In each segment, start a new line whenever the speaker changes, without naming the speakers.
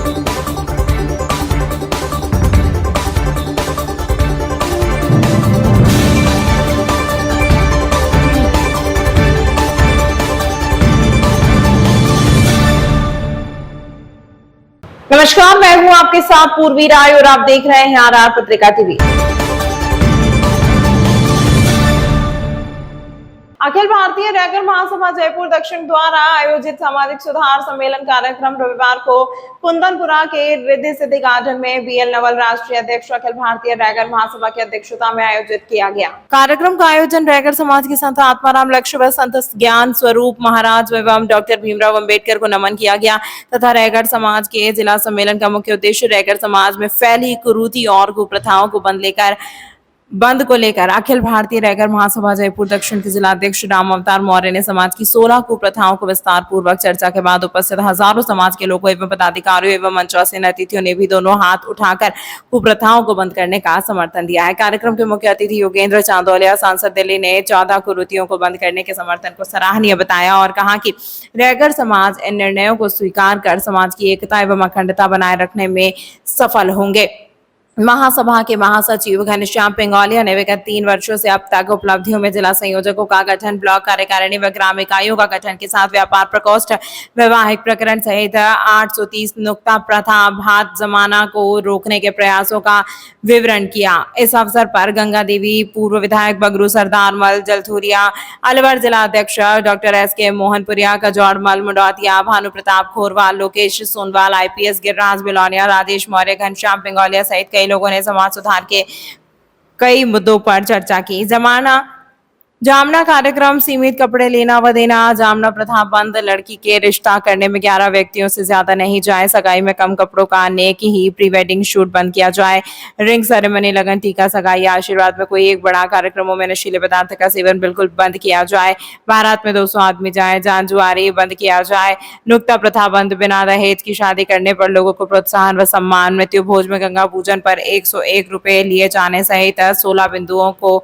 नमस्कार, मैं हूं आपके साथ पूर्वी राय और आप देख रहे हैं आरआर पत्रिका टीवी। अखिल भारतीय रैगर महासभा जयपुर दक्षिण द्वारा आयोजित सामाजिक सुधार सम्मेलन कार्यक्रम रविवार को कुंदनपुरा के रिद्धि सिद्धि गार्डन में बीएल नवल राष्ट्रीय अध्यक्ष अखिल भारतीय रैगर महासभा की अध्यक्षता में आयोजित किया गया। कार्यक्रम का आयोजन रैगर समाज के संत आत्माराम लक्ष्य व संत ज्ञान स्वरूप महाराज एवं डॉक्टर भीमराव अंबेडकर को नमन किया गया तथा रैगर समाज के जिला सम्मेलन का मुख्य उद्देश्य रैगर समाज में फैली कुरीति और कुप्रथाओं को बंद को लेकर अखिल भारतीय रैगर महासभा जयपुर दक्षिण के जिला अध्यक्ष राम अवतार मौर्य ने समाज की 16 कुप्रथाओं को विस्तार पूर्वक चर्चा के बाद उपस्थित हजारों समाज के लोगों एवं पदाधिकारियों एवं मंचासीन अतिथियों ने भी दोनों हाथ उठाकर कुप्रथाओं को बंद करने का समर्थन दिया है। कार्यक्रम के मुख्य अतिथि योगेंद्र चांदोलिया सांसद दिल्ली ने 14 कुरीतियों को बंद करने के समर्थन को सराहनीय बताया और कहा कि रैगर समाज इन निर्णयों को स्वीकार कर समाज की एकता एवं अखंडता बनाए रखने में सफल होंगे। महासभा के महासचिव घनश्याम पिंगौलिया ने विगत 3 वर्षों से अब तक उपलब्धियों में जिला संयोजकों का गठन, ब्लॉक कार्यकारिणी व ग्राम इकाइयों का गठन के साथ व्यापार प्रकोष्ठ, वैवाहिक प्रकरण सहित 830 नुक्ता प्रथा भात जमाना को रोकने के प्रयासों का विवरण किया। इस अवसर पर गंगा देवी, पूर्व विधायक बगरू सरदारमल, जलथूरिया, अलवर जिला अध्यक्ष doctor S K Mohanpuriya, Kajodmal, Mudautiya, Bhanu Pratap Khorwal, Lokesh Sonwal, IPS Giriraj Biloniya, Rajesh Maurya, Ghanshyam Pingoliya सहित कई लोगों ने समाज सुधार के कई मुद्दों पर चर्चा की। जामना कार्यक्रम, सीमित कपड़े लेना व देना, जामना प्रथा बंद, लड़की के रिश्ता करने में 11 व्यक्तियों से ज्यादा नहीं जाए, सगाई में कम कपड़ों का नेक ही, प्री वेडिंग शूट बंद किया जाए, रिंग सेरेमनी, लगन, टीका, सगाई, आशीर्वाद में कोई एक बड़ा कार्यक्रमों में नशीले पदार्थ का सेवन बिल्कुल बंद किया जाए, बारात में 200 आदमी जाए, जानजुआरी बंद किया जाए, नुक्ता प्रथा बंद, बिना दहेज की शादी करने पर लोगों को प्रोत्साहन व सम्मान, मृत्यु भोज में गंगा पूजन पर 101 रुपए लिए जाने सहित 16 बिंदुओं को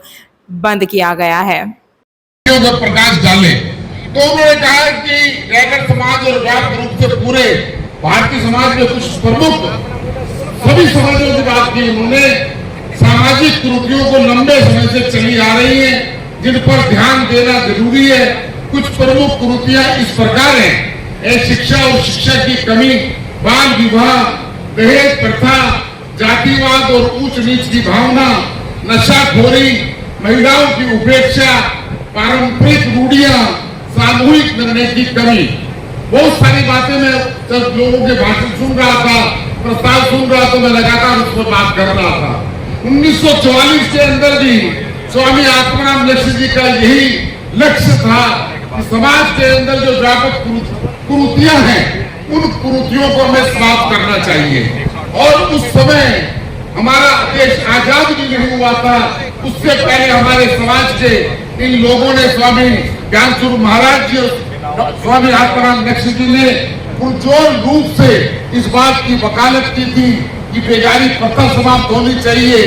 बंद किया गया है।
प्रकाश डाले तो उन्होंने कहा कि रैगर समाज और व्यापक रूप से पूरे भारतीय समाज में कुछ प्रमुख सभी समाजों की बात की। उन्होंने सामाजिक कुरीतियों को लंबे समय से चली आ रही है, जिन पर ध्यान देना जरूरी है। कुछ प्रमुख कुरीतियां इस प्रकार हैं: शिक्षा और शिक्षा की कमी, बाल विवाह, दहेज प्रथा, जातिवाद और ऊंच नीच की भावना, नशाखोरी, महिलाओं की उपेक्षा, पारंपरिक रूढ़ियां, सामूहिक निर्णय की कमी। बहुत सारी बातें मैं जब लोगों के भाषण सुन रहा था, प्रस्ताव सुन रहा तो मैं लगातार उस पर बात कर रहा था। 1944 के अंदर भी स्वामी आत्माराम लक्ष्य जी का यही लक्ष्य था कि समाज के अंदर जो व्यापक कुरीतियां हैं उन कुरीतियों को हमें समाप्त करना चाहिए। और उस समय हमारा देश आजाद भी नहीं हुआ था, उससे पहले हमारे समाज के इन लोगों ने, स्वामी ज्ञान स्वरूप महाराज जी और स्वामी आत्माराम लक्ष्य जी ने पुरजोर रूप से इस बात की वकालत की थी कि बेगारी प्रथा समाप्त होनी चाहिए।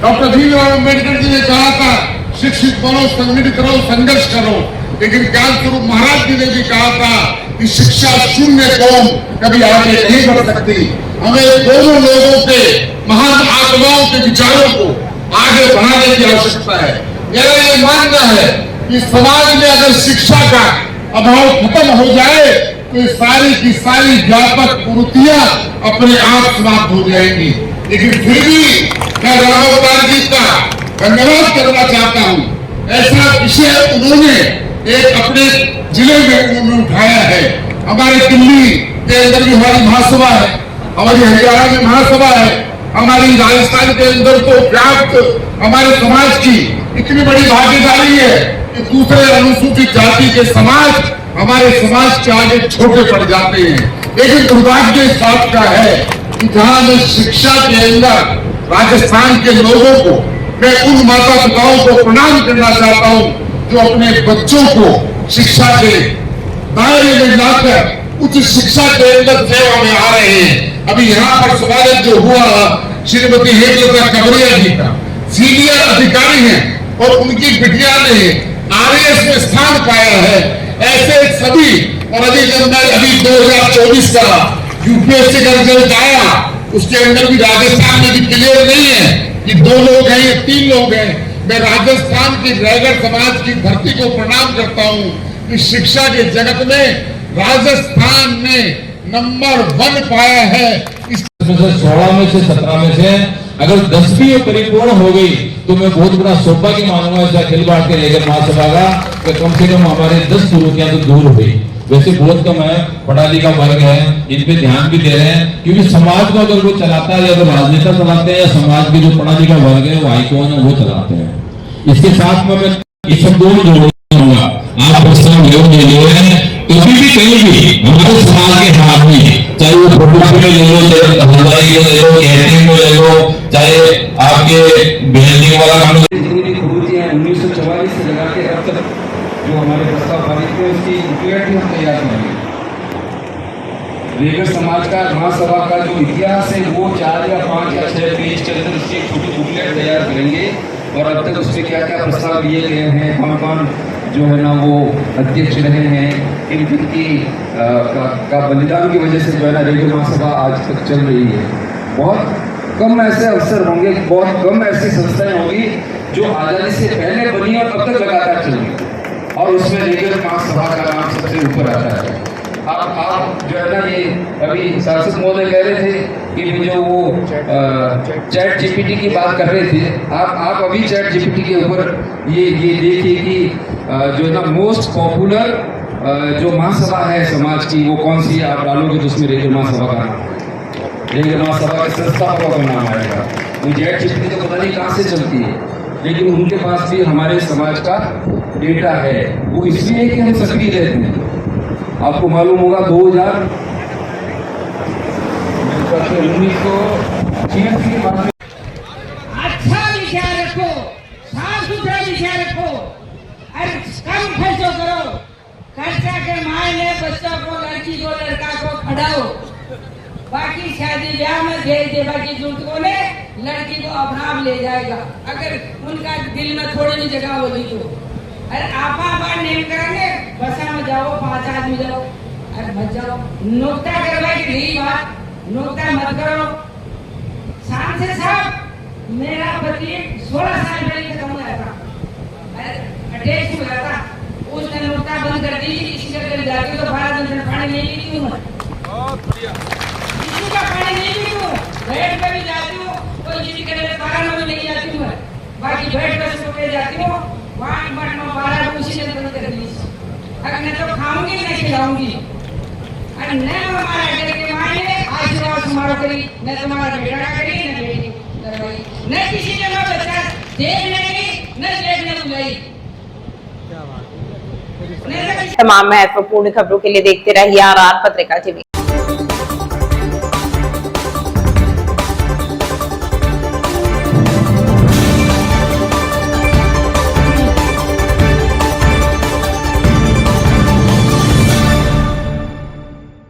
डॉक्टर भीमराव अंबेडकर जी ने कहा था शिक्षित बनो, संगठित करो, संघर्ष करो। लेकिन ज्ञान स्वरूप महाराज जी ने भी कहा था कि शिक्षा शून्य कौम कभी आगे नहीं बढ़ सकती। हमें दोनों लोगों के, महान आत्माओं के विचारों को आगे बढ़ाने की आवश्यकता है। मेरा ये मानना है कि समाज में अगर शिक्षा का अभाव खत्म हो जाए तो सारी की सारी व्यापक कुरीतियां अपने आप समाप्त हो जाएंगी। लेकिन फिर भी मैं राम अवतार जी का धन्यवाद करना चाहता हूँ। ऐसा विषय उन्होंने एक अपने जिले में उन्होंने उठाया है। हमारे दिल्ली के अंदर भी हमारी महासभा है, हमारी हरियाणा में महासभा है, हमारी राजस्थान के अंदर तो व्याप्त हमारे समाज की इतनी बड़ी भागीदारी है कि दूसरे अनुसूचित जाति के समाज हमारे समाज के आगे छोटे पड़ जाते हैं। लेकिन दुर्भाग्य इस बात का है कि जहां मैं शिक्षा के अंदर राजस्थान के लोगों को, मैं उन माता पिताओं को प्रणाम करना चाहता हूं जो अपने बच्चों को शिक्षा के दायरे में लाकर उच्च शिक्षा के अंदर सेवा में आ रहे हैं। अभी यहाँ पर स्वागत जो हुआ श्रीमती हेमलता कबरिया जी का, सीनियर अधिकारी हैं और उनकी बिटिया ने आरएएस में स्थान पाया है। ऐसे सभी, और अभी 2024 का यूपीएससी का रिजल्ट आया, उसके अंदर भी राजस्थान में भी क्लियर नहीं है कि 2 लोग हैं या 3 लोग हैं। मैं राजस्थान की रैगर समाज की धरती को प्रणाम करता हूं कि शिक्षा के जगत में राजस्थान ने नंबर 1 पाया है। इस
16 में से 17 में से अगर 10वीं परिपूर्ण हो गई तो मैं बहुत बड़ा सौभाग्य मानूंगा इस अखिल भारतीय रैगर महासभा का, कि कम से कम हमारे 10 कुरीतियां तो दूर हुई। वैसे बहुत कम है, पढ़ा लिखा वर्ग है, इन पे ध्यान भी दे रहे हैं, क्योंकि समाज को अगर वो चलाता है या तो राजनेता चलाते हैं या समाज के जो पढ़ा लिखा वर्ग है वो आइकॉन है वो चलाते हैं। इसके साथ में मैं ये सब दोनों जोड़ूंगा। आप प्रस्ताव ले कभी भी कहीं भी हमारे समाज के हाथ में, चाहे वो फोटोग्राफी में ले लो, चाहे हलवाई में ले लो, कैटरिंग में ले लो, चाहे आपके बिल्डिंग वाला काम,
जितनी भी कुरीतियां 1944 से लगा के अब तक जो हमारे प्रस्ताव पारित हुए उसकी बुकलेट भी हम तैयार करेंगे। रैगर समाज का महासभा का जो इतिहास है वो 4 या 5 या 6 पेज के अंदर उसकी एक छोटी बुकलेट तैयार करेंगे और अब तक उसमें क्या क्या प्रस्ताव लिए गए हैं, कौन कौन जो है ना वो अध्यक्ष रहे हैं, इन की का बलिदान की वजह से जो है ना रैगर महासभा आज तक चल रही है। बहुत कम ऐसे अवसर होंगे, बहुत कम ऐसी संस्थाएं होंगी जो आज़ादी से पहले बनी और अब तक लगातार चल रही, और उसमें रैगर महासभा का नाम सबसे ऊपर आता है। आप जो है ना ये अभी सांसद महोदय कह रहे थे कि जो वो चैट जीपीटी की बात कर रहे थे, आप अभी चैट जीपीटी के ऊपर ये देखिए कि जो है ना मोस्ट पॉपुलर जो महासभा है समाज की वो कौन सी है, आप डालोगे तो उसमें रैगर महासभा का नाम, रैगर महासभा के संस्थापकों का नाम आएगा। वो चैट जीपीटी तो पता नहीं कहाँ से चलती है, लेकिन उनके पास भी हमारे समाज का डेटा है। वो इसलिए कि हम सक्रिय रहते हैं। आपको मालूम होगा 1986 के बाद
अच्छा विचार रखो, साफ सुथरा विचार रखो और कम खर्चो करो। खर्चा के मायने बच्चों को, लड़की को, लड़का को खड़ाओ, बाकी शादी ब्याह में भेज दे, बाकी जुटकों ने लड़की को अपना ले जाएगा अगर उनका दिल में थोड़ी भी जगह होगी तो। अरे आप नेम करेंगे, बसा में जाओ, 5 आदमी जाओ, अरे मत जाओ। नोकता करवाई नहीं बात, नोकता मत करो। सांसद साहब, मेरा पति 16 साल पहले खत्म हुआ था, अटैच हुआ था, उसने नोकता बंद कर दी। इसी का जाती तो 12 दिन पानी नहीं पीती हूँ मैं, इसी का पानी नहीं पीती हूँ। बैठ पे भी जाती हूँ, कोई चीज के लिए 12 में नहीं जाती हूँ मैं, बाकी बैठ पे सुबह जाती हूँ, वहाँ 12 उसी ने बंद कर दी। अगर मैं तो खाऊंगी न खिलाऊंगी, और न हमारा घर के मायने आशीर्वाद समारोह करी, न तुम्हारा बेटा करी, न बेटी करवाई, न किसी ने मैं बच्चा देखने की, न देखने बुलाई।
तमाम महत्वपूर्ण खबरों के लिए देखते रहिए RR पत्रिका टीवी।